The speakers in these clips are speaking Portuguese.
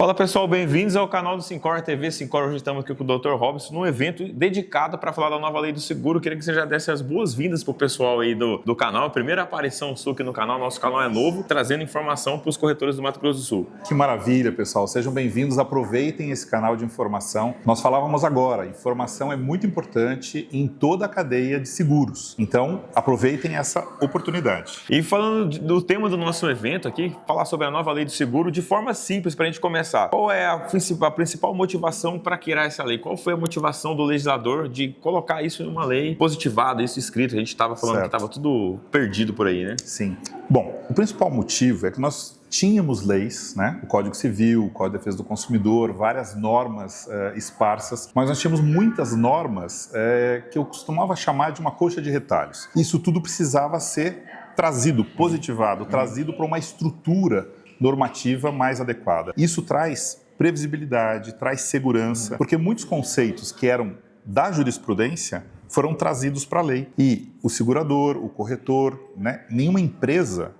Fala pessoal, bem-vindos ao canal do Syncor TV. Syncor, hoje estamos aqui com o Dr. Robson num evento dedicado para falar da nova lei do seguro. Queria que você já desse as boas-vindas para o pessoal aí do canal. Primeira aparição sua aqui no canal, nosso canal é novo, trazendo informação para os corretores do Mato Grosso do Sul. Que maravilha, pessoal. Sejam bem-vindos, aproveitem esse canal de informação. Nós falávamos agora, informação é muito importante em toda a cadeia de seguros. Então, aproveitem essa oportunidade. E falando do tema do nosso evento aqui, falar sobre a nova lei do seguro de forma simples para a gente começar. Qual é a principal motivação para criar essa lei? Qual foi a motivação do legislador de colocar isso em uma lei positivada, isso escrito? A gente estava falando que estava tudo perdido por aí, né? Sim. Bom, o principal motivo é que nós tínhamos leis, né? O Código Civil, o Código de Defesa do Consumidor, várias normas esparsas, mas nós tínhamos muitas normas que eu costumava chamar de uma coxa de retalhos. Isso tudo precisava ser trazido, positivado, trazido para uma estrutura normativa mais adequada. Isso traz previsibilidade, traz segurança, porque muitos conceitos que eram da jurisprudência foram trazidos para a lei. E o segurador, o corretor, né, nenhuma empresa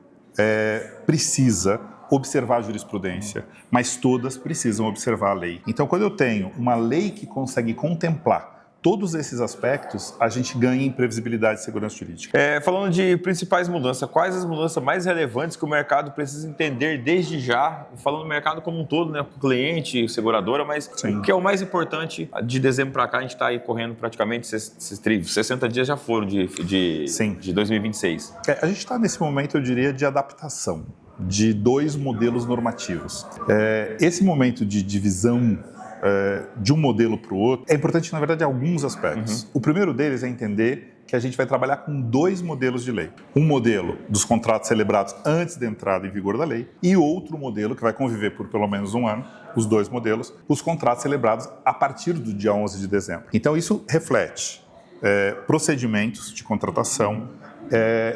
precisa observar a jurisprudência, mas todas precisam observar a lei. Então, quando eu tenho uma lei que consegue contemplar todos esses aspectos, a gente ganha em previsibilidade e segurança jurídica. Falando de principais mudanças, quais as mudanças mais relevantes que o mercado precisa entender desde já? Falando do mercado como um todo, né, com o cliente, seguradora, mas o que é o mais importante de dezembro para cá? A gente está aí correndo praticamente 60 dias já foram de 2026. A gente está nesse momento, eu diria, de adaptação de dois modelos normativos. Esse momento de divisão de um modelo para o outro, é importante, na verdade, em alguns aspectos. O primeiro deles é entender que a gente vai trabalhar com dois modelos de lei. Um modelo dos contratos celebrados antes da entrada em vigor da lei e outro modelo que vai conviver por pelo menos um ano, os dois modelos, os contratos celebrados a partir do dia 11 de dezembro. Então, isso reflete procedimentos de contratação,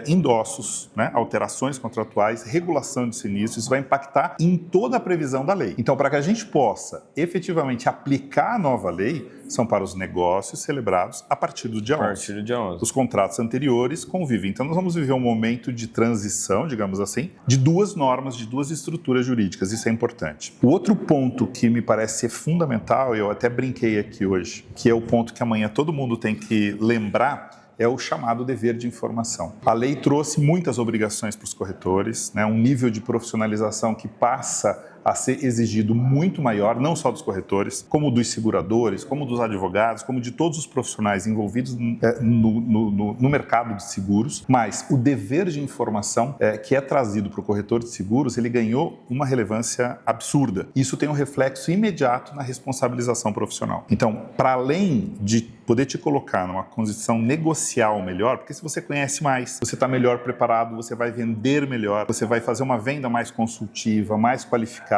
endossos, né, alterações contratuais, regulação de sinistros, isso vai impactar em toda a previsão da lei. Então, para que a gente possa efetivamente aplicar a nova lei, são para os negócios celebrados a partir do dia 11. A partir do dia 11. Os contratos anteriores convivem. Então, nós vamos viver um momento de transição, digamos assim, de duas normas, de duas estruturas jurídicas. Isso é importante. O outro ponto que me parece ser fundamental, e eu até brinquei aqui hoje, que é o ponto que amanhã todo mundo tem que lembrar, é o chamado dever de informação. A lei trouxe muitas obrigações para os corretores, né, um nível de profissionalização que passa a ser exigido muito maior, não só dos corretores, como dos seguradores, como dos advogados, como de todos os profissionais envolvidos no mercado de seguros, mas o dever de informação que é trazido para o corretor de seguros, ele ganhou uma relevância absurda. Isso tem um reflexo imediato na responsabilização profissional. Então, para além de poder te colocar numa condição negocial melhor, porque se você conhece mais, você está melhor preparado, você vai vender melhor, você vai fazer uma venda mais consultiva, mais qualificada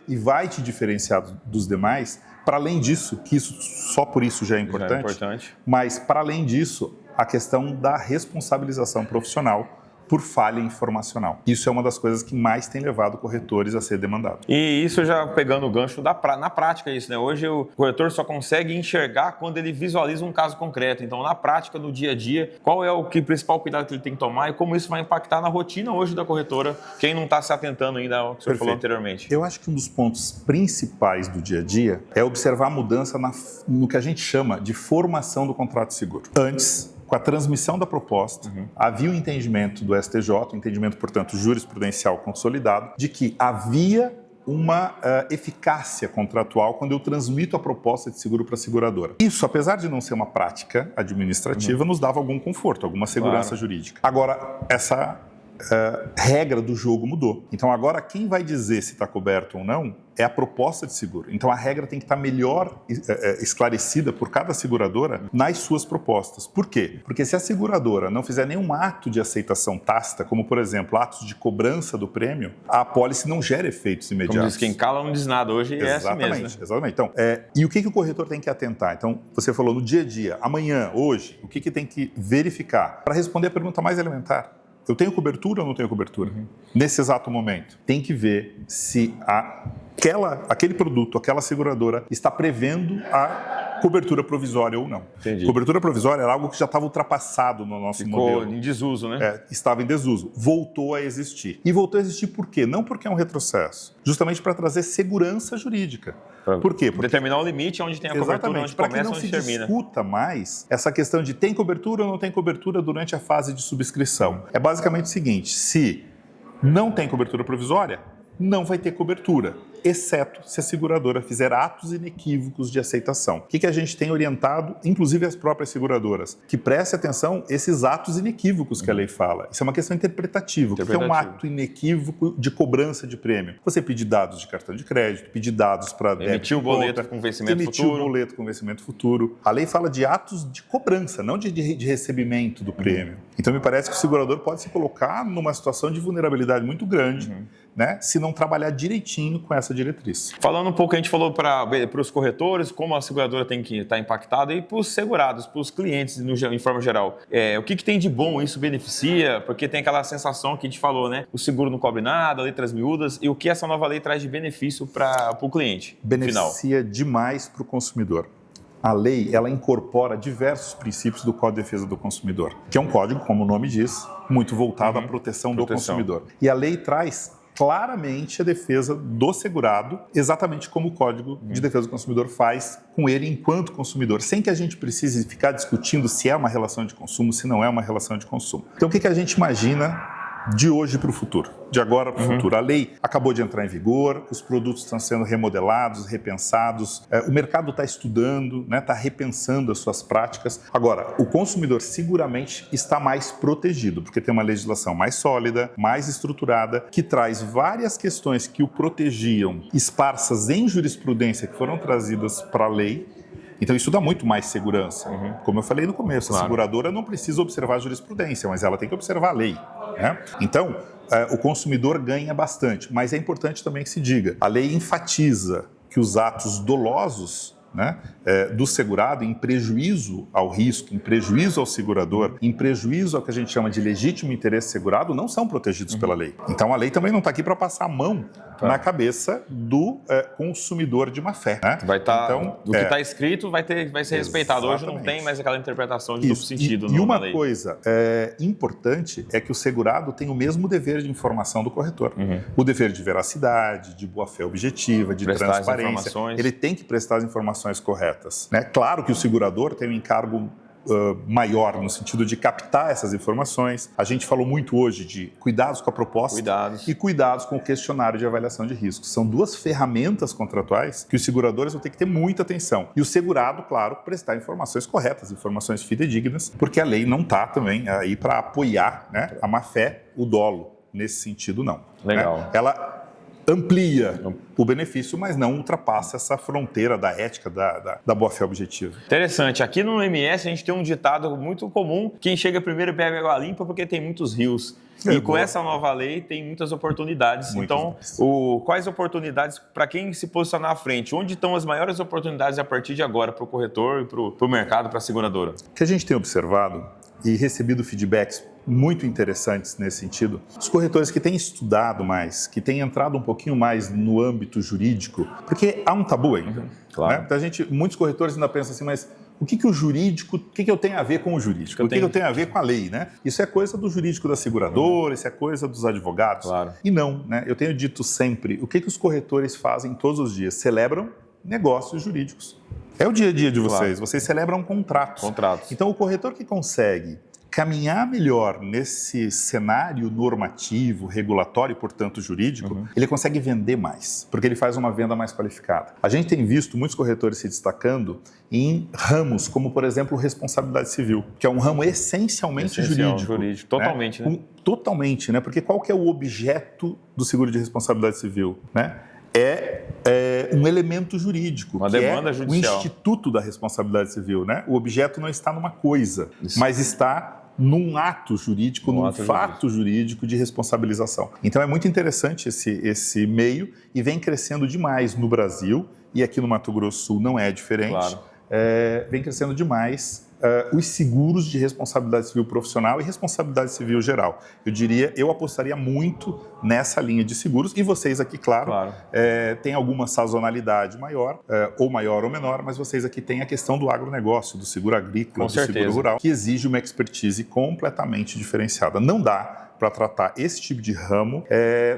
e vai te diferenciar dos demais. Para além disso, que isso só por isso já é importante, mas para além disso, a questão da responsabilização profissional por falha informacional. Isso é uma das coisas que mais tem levado corretores a ser demandados. E isso já pegando o gancho na prática, isso, né? Hoje o corretor só consegue enxergar quando ele visualiza um caso concreto. Então, na prática, no dia a dia, qual é o principal cuidado que ele tem que tomar e como isso vai impactar na rotina hoje da corretora, quem não está se atentando ainda ao que o senhor falou anteriormente? Eu acho que um dos pontos principais do dia a dia é observar a mudança no que a gente chama de formação do contrato de seguro. Antes, com a transmissão da proposta, havia um entendimento do STJ, um entendimento, portanto, jurisprudencial consolidado, de que havia uma eficácia contratual quando eu transmito a proposta de seguro para a seguradora. Isso, apesar de não ser uma prática administrativa, nos dava algum conforto, alguma segurança jurídica. Agora, essa regra do jogo mudou. Então, agora, quem vai dizer se está coberto ou não é a proposta de seguro. Então, a regra tem que estar melhor esclarecida por cada seguradora nas suas propostas. Por quê? Porque se a seguradora não fizer nenhum ato de aceitação tácita, como, por exemplo, atos de cobrança do prêmio, a apólice não gera efeitos imediatos. Como diz, quem cala não diz nada. Hoje é assim mesmo. Né? Exatamente. Então, e o que o corretor tem que atentar? Então, você falou no dia a dia, amanhã, hoje, o que tem que verificar? Para responder a pergunta mais elementar. Eu tenho cobertura ou não tenho cobertura? Nesse exato momento, tem que ver se aquele produto, aquela seguradora está prevendo a cobertura provisória ou não. Entendi. Cobertura provisória era algo que já estava ultrapassado no nosso modelo. Ficou em desuso, né? Estava em desuso. Voltou a existir. E voltou a existir por quê? Não porque é um retrocesso. Justamente para trazer segurança jurídica. Por quê? Porque determinar o limite onde tem a cobertura, onde começa e onde termina. Para que não se discuta mais essa questão de tem cobertura ou não tem cobertura durante a fase de subscrição. É basicamente o seguinte, se não tem cobertura provisória, não vai ter cobertura, exceto se a seguradora fizer atos inequívocos de aceitação. O que a gente tem orientado, inclusive as próprias seguradoras? Que preste atenção esses atos inequívocos que a lei fala. Isso é uma questão interpretativa. O que é um ato inequívoco de cobrança de prêmio? Você pedir dados de cartão de crédito, pedir dados para emitir o boleto com vencimento futuro. Emitir o boleto com vencimento futuro. A lei fala de atos de cobrança, não de recebimento do prêmio. Então me parece que o segurador pode se colocar numa situação de vulnerabilidade muito grande, né, se não trabalhar direitinho com essa diretriz. Falando um pouco, a gente falou para os corretores, como a seguradora tem que estar impactada, e para os segurados, para os clientes em forma geral. O que tem de bom, isso beneficia? Porque tem aquela sensação que a gente falou, né? O seguro não cobre nada, letras miúdas, e o que essa nova lei traz de benefício para o cliente? Beneficia demais para o consumidor. A lei, ela incorpora diversos princípios do Código de Defesa do Consumidor, que é um código, como o nome diz, muito voltado à proteção do consumidor. E a lei traz claramente a defesa do segurado, exatamente como o Código de Defesa do Consumidor faz com ele enquanto consumidor, sem que a gente precise ficar discutindo se é uma relação de consumo, se não é uma relação de consumo. Então, o que a gente imagina de hoje para o futuro, de agora para o futuro? A lei acabou de entrar em vigor, os produtos estão sendo remodelados, repensados, o mercado está estudando, está repensando as suas práticas. Agora, o consumidor seguramente está mais protegido, porque tem uma legislação mais sólida, mais estruturada, que traz várias questões que o protegiam, esparsas em jurisprudência, que foram trazidas para a lei. Então, isso dá muito mais segurança. Como eu falei no começo, a seguradora não precisa observar a jurisprudência, mas ela tem que observar a lei, né? Então, o consumidor ganha bastante, mas é importante também que se diga, a lei enfatiza que os atos dolosos, né, do segurado em prejuízo ao risco, em prejuízo ao segurador, em prejuízo ao que a gente chama de legítimo interesse segurado, não são protegidos pela lei. Então a lei também não está aqui para passar a mão na cabeça do consumidor de má fé. Né? Vai estar, o que está escrito vai ser respeitado. Hoje não tem mais aquela interpretação de duplo sentido. E uma coisa importante é que o segurado tem o mesmo dever de informação do corretor. O dever de veracidade, de boa-fé objetiva, de transparência. Ele tem que prestar as informações corretas. Né? Claro que o segurador tem um encargo maior no sentido de captar essas informações. A gente falou muito hoje de cuidados com a proposta e cuidados com o questionário de avaliação de riscos. São duas ferramentas contratuais que os seguradores vão ter que ter muita atenção. E o segurado, claro, prestar informações corretas, informações fidedignas, porque a lei não está também aí para apoiar, né, a má-fé, o dolo. Nesse sentido, não. Legal. Né? Ela amplia o benefício, mas não ultrapassa essa fronteira da ética, da boa-fé objetiva. Interessante. Aqui no MS a gente tem um ditado muito comum: quem chega primeiro bebe água limpa porque tem muitos rios. E com essa nova lei tem muitas oportunidades. Então, quais oportunidades para quem se posicionar à frente? Onde estão as maiores oportunidades a partir de agora para o corretor, para o mercado, para a seguradora? O que a gente tem observado e recebido feedbacks muito interessantes nesse sentido, os corretores que têm estudado mais, que têm entrado um pouquinho mais no âmbito jurídico, porque há um tabu ainda. Claro. Né? Então, muitos corretores ainda pensam assim, mas o que o jurídico, o que eu tenho a ver com o jurídico? O que eu tenho a ver com a lei, né? Isso é coisa do jurídico da seguradora, isso é coisa dos advogados. Claro. E não, né? Eu tenho dito sempre, o que os corretores fazem todos os dias? Celebram negócios jurídicos. É o dia a dia de vocês, claro. Vocês celebram contratos. Então, o corretor que consegue caminhar melhor nesse cenário normativo, regulatório e, portanto, jurídico, ele consegue vender mais, porque ele faz uma venda mais qualificada. A gente tem visto muitos corretores se destacando em ramos, como, por exemplo, responsabilidade civil, que é um ramo essencialmente jurídico. Totalmente, né? Totalmente, né? Porque qual que é o objeto do seguro de responsabilidade civil, né? É um elemento jurídico, uma demanda judicial. O instituto da responsabilidade civil, né? O objeto não está numa coisa, mas está num ato jurídico, num fato jurídico de responsabilização. Então é muito interessante esse meio e vem crescendo demais no Brasil, e aqui no Mato Grosso do Sul não é diferente. Claro. Vem crescendo demais os seguros de responsabilidade civil profissional e responsabilidade civil geral. Eu apostaria muito nessa linha de seguros, e vocês aqui, claro. Têm alguma sazonalidade maior ou menor, mas vocês aqui têm a questão do agronegócio, do seguro agrícola, do seguro rural, que exige uma expertise completamente diferenciada. Não dá para tratar esse tipo de ramo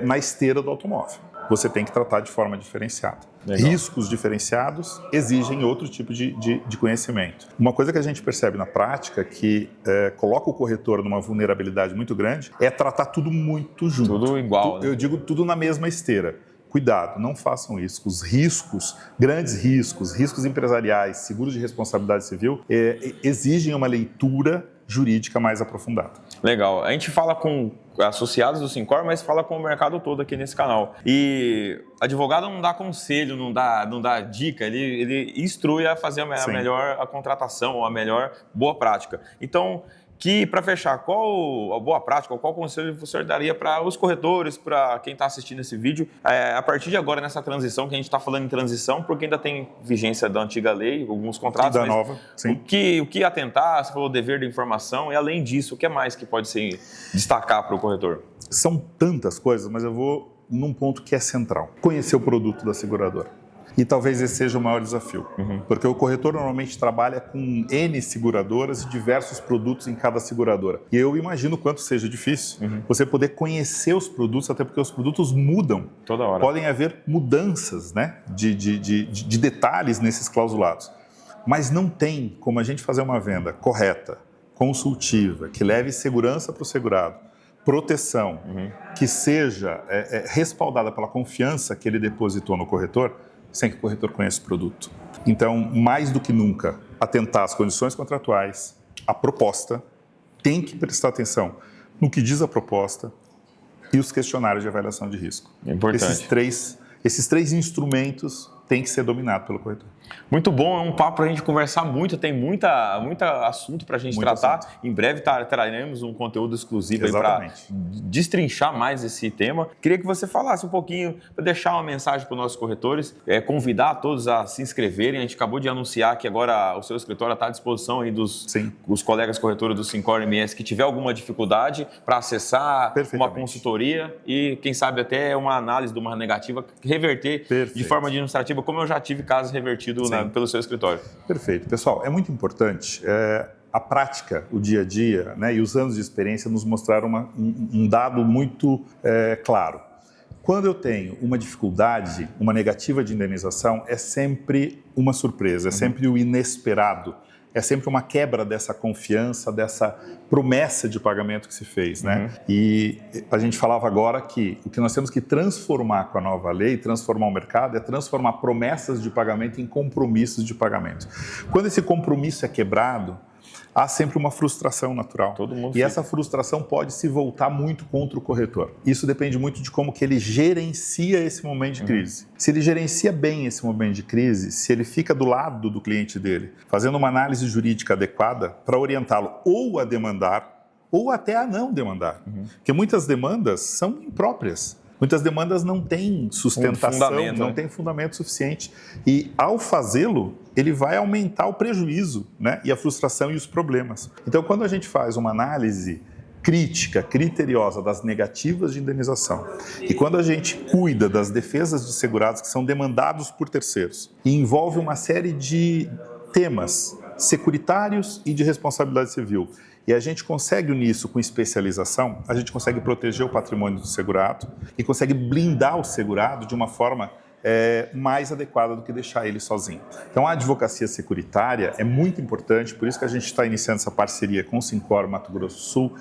na esteira do automóvel. Você tem que tratar de forma diferenciada. Legal. Riscos diferenciados exigem outro tipo de conhecimento. Uma coisa que a gente percebe na prática que coloca o corretor numa vulnerabilidade muito grande é tratar tudo muito junto. Tudo igual. Eu digo tudo na mesma esteira. Cuidado, não façam isso. Os riscos, grandes riscos empresariais, seguros de responsabilidade civil, exigem uma leitura jurídica mais aprofundada. Legal. A gente fala com associados do Syncor, mas fala com o mercado todo aqui nesse canal. E advogado não dá conselho, não dá dica, ele instrui a fazer a contratação, ou a melhor boa prática. Então, para fechar, qual a boa prática, qual conselho você daria para os corretores, para quem está assistindo esse vídeo, a partir de agora, nessa transição, que a gente está falando em transição, porque ainda tem vigência da antiga lei, alguns contratos, e da nova, sim. O que atentar, você falou dever da informação, e além disso, o que mais que pode se destacar para o corretor? São tantas coisas, mas eu vou num ponto que é central. Conhecer o produto da seguradora. E talvez esse seja o maior desafio, porque o corretor normalmente trabalha com N seguradoras e diversos produtos em cada seguradora. E eu imagino o quanto seja difícil você poder conhecer os produtos, até porque os produtos mudam. Toda hora. Podem haver mudanças, né, de detalhes nesses clausulados. Mas não tem como a gente fazer uma venda correta, consultiva, que leve segurança para o segurado, proteção, que seja respaldada pela confiança que ele depositou no corretor, sem que o corretor conheça o produto. Então, mais do que nunca, atentar às condições contratuais, a proposta, tem que prestar atenção no que diz a proposta e os questionários de avaliação de risco. É importante. Esses três instrumentos têm que ser dominados pelo corretor. Muito bom, é um papo para a gente conversar muito, tem muito assunto para a gente tratar. Assunto. Em breve traremos um conteúdo exclusivo para destrinchar mais esse tema. Queria que você falasse um pouquinho, para deixar uma mensagem para os nossos corretores, convidar todos a se inscreverem. A gente acabou de anunciar que agora o seu escritório está à disposição aí dos colegas corretores do Syncor MS que tiver alguma dificuldade para acessar uma consultoria e, quem sabe, até uma análise de uma negativa, reverter de forma administrativa, como eu já tive casos revertidos pelo seu escritório. Perfeito. Pessoal, é muito importante. A prática, o dia a dia, né, e os anos de experiência nos mostraram um dado muito claro. Quando eu tenho uma dificuldade, uma negativa de indenização, é sempre uma surpresa, é sempre o inesperado. É sempre uma quebra dessa confiança, dessa promessa de pagamento que se fez, né? E a gente falava agora que o que nós temos que transformar com a nova lei, transformar o mercado, é transformar promessas de pagamento em compromissos de pagamento. Quando esse compromisso é quebrado, há sempre uma frustração natural. Essa frustração pode se voltar muito contra o corretor. Isso depende muito de como que ele gerencia esse momento de crise. Se ele gerencia bem esse momento de crise, se ele fica do lado do cliente dele, fazendo uma análise jurídica adequada para orientá-lo ou a demandar ou até a não demandar. Porque muitas demandas são impróprias. Muitas demandas não têm sustentação, não têm fundamento suficiente. E, ao fazê-lo, ele vai aumentar o prejuízo, né? E a frustração e os problemas. Então, quando a gente faz uma análise crítica, criteriosa das negativas de indenização e quando a gente cuida das defesas de segurados que são demandados por terceiros e envolve uma série de temas securitários e de responsabilidade civil, e a gente consegue unir isso com especialização, a gente consegue proteger o patrimônio do segurado e consegue blindar o segurado de uma forma mais adequada do que deixar ele sozinho. Então, a advocacia securitária é muito importante, por isso que a gente está iniciando essa parceria com o Syncor Mato Grosso do Sul,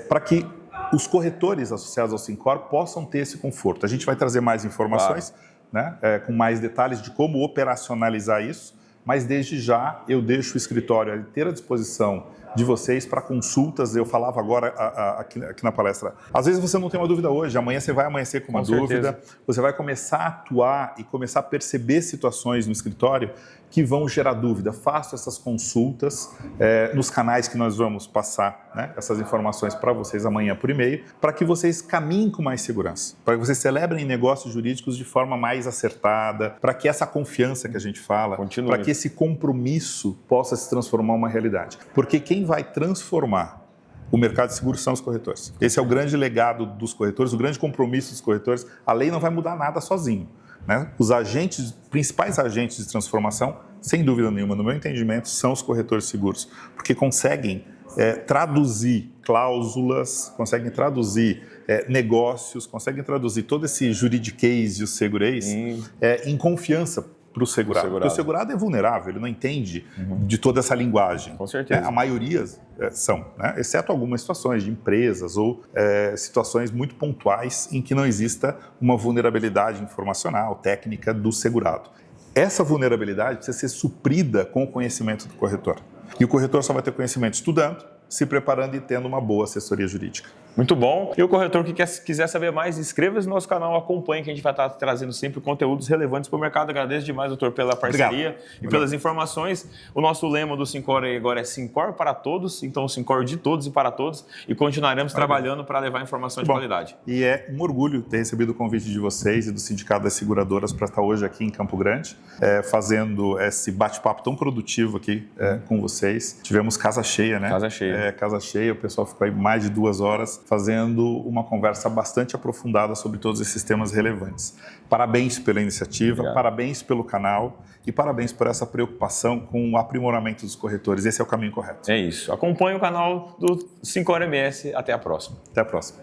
para que os corretores associados ao Syncor possam ter esse conforto. A gente vai trazer mais informações, né, com mais detalhes de como operacionalizar isso, mas desde já eu deixo o escritório à inteira disposição de vocês para consultas. Eu falava agora aqui na palestra. Às vezes você não tem uma dúvida hoje, amanhã você vai amanhecer com uma dúvida, você vai começar a atuar e começar a perceber situações no escritório que vão gerar dúvida. Faço essas consultas nos canais que nós vamos passar, né, essas informações para vocês amanhã por e-mail, para que vocês caminhem com mais segurança, para que vocês celebrem negócios jurídicos de forma mais acertada, para que essa confiança que a gente fala, para que esse compromisso possa se transformar em uma realidade. Porque quem vai transformar o mercado de seguros são os corretores. Esse é o grande legado dos corretores, o grande compromisso dos corretores. A lei não vai mudar nada sozinho, né? Os principais agentes de transformação, sem dúvida nenhuma, no meu entendimento, são os corretores de seguros, porque conseguem traduzir cláusulas, conseguem traduzir negócios, conseguem traduzir todo esse juridiquês e o segurês em confiança para o segurado. Porque o segurado é vulnerável, ele não entende de toda essa linguagem. Com certeza. A maioria são, né? Exceto algumas situações de empresas ou situações muito pontuais em que não exista uma vulnerabilidade informacional, técnica do segurado. Essa vulnerabilidade precisa ser suprida com o conhecimento do corretor. E o corretor só vai ter conhecimento estudando, se preparando e tendo uma boa assessoria jurídica. Muito bom. E o corretor que quiser saber mais, inscreva-se no nosso canal, acompanhe, que a gente vai estar trazendo sempre conteúdos relevantes para o mercado. Agradeço demais, doutor, pela parceria e pelas informações. O nosso lema do Syncor agora é Syncor para todos, então Syncor de todos e para todos, e continuaremos trabalhando para levar informação de qualidade. E é um orgulho ter recebido o convite de vocês e do Sindicato das Seguradoras para estar hoje aqui em Campo Grande, fazendo esse bate-papo tão produtivo aqui com vocês. Tivemos casa cheia, né? Casa cheia. Casa cheia, o pessoal ficou aí mais de 2 horas fazendo uma conversa bastante aprofundada sobre todos esses temas relevantes. Parabéns pela iniciativa, Obrigado. Parabéns pelo canal e parabéns por essa preocupação com o aprimoramento dos corretores. Esse é o caminho correto. É isso. Acompanhe o canal do Syncor MS. Até a próxima. Até a próxima.